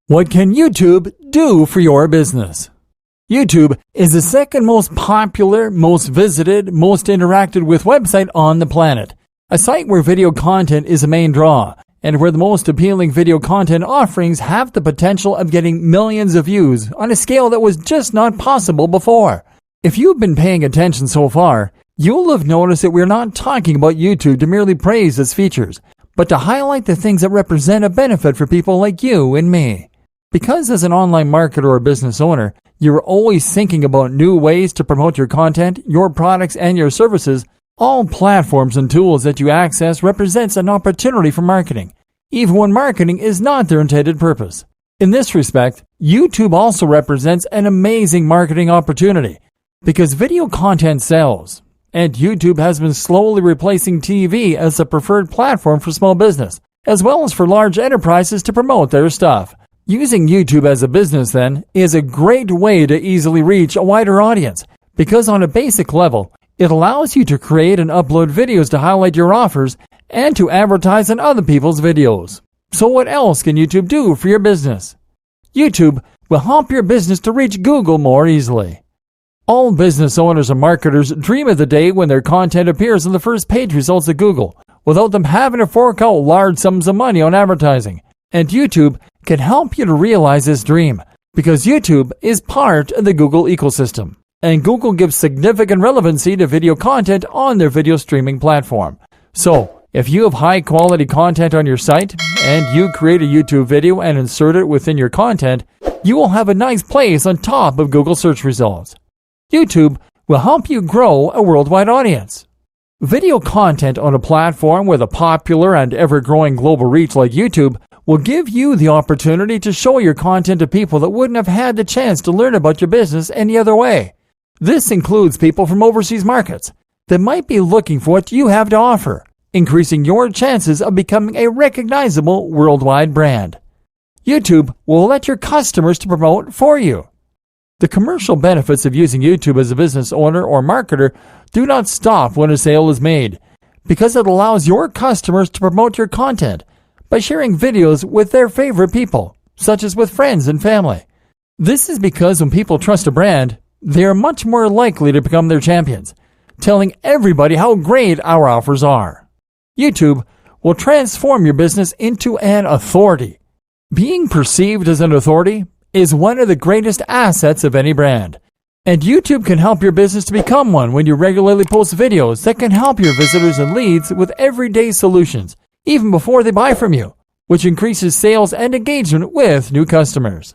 What can YouTube do for your business? YouTube is the second most popular, most visited, most interacted with website on the planet. A site where video content is a main draw, and where the most appealing video content offerings have the potential of getting millions of views on a scale that was just not possible before. If you've been paying attention so far, you'll have noticed that we're not talking about YouTube to merely praise its features, but to highlight the things that represent a benefit for people like you and me. Because as an online marketer or business owner, you're always thinking about new ways to promote your content, your products, and your services, all platforms and tools that you access represents an opportunity for marketing, even when marketing is not their intended purpose. In this respect, YouTube also represents an amazing marketing opportunity because video content sells, and YouTube has been slowly replacing TV as the preferred platform for small business, as well as for large enterprises to promote their stuff. Using YouTube as a business, then, is a great way to easily reach a wider audience because on a basic level, it allows you to create and upload videos to highlight your offers and to advertise on other people's videos. So what else can YouTube do for your business? YouTube will help your business to reach Google more easily. All business owners and marketers dream of the day when their content appears on the first page results of Google without them having to fork out large sums of money on advertising. And YouTube can help you to realize this dream because YouTube is part of the Google ecosystem, and Google gives significant relevancy to video content on their video streaming platform. So, if you have high quality content on your site and you create a YouTube video and insert it within your content, you will have a nice place on top of Google search results. YouTube will help you grow a worldwide audience. Video content on a platform with a popular and ever-growing global reach like YouTube will give you the opportunity to show your content to people that wouldn't have had the chance to learn about your business any other way. This includes people from overseas markets that might be looking for what you have to offer, increasing your chances of becoming a recognizable worldwide brand. YouTube will let your customers to promote for you. The commercial benefits of using YouTube as a business owner or marketer do not stop when a sale is made, because it allows your customers to promote your content by sharing videos with their favorite people, such as with friends and family. This is because when people trust a brand, they are much more likely to become their champions, telling everybody how great our offers are. YouTube will transform your business into an authority. Being perceived as an authority is one of the greatest assets of any brand. And YouTube can help your business to become one when you regularly post videos that can help your visitors and leads with everyday solutions, even before they buy from you, which increases sales and engagement with new customers.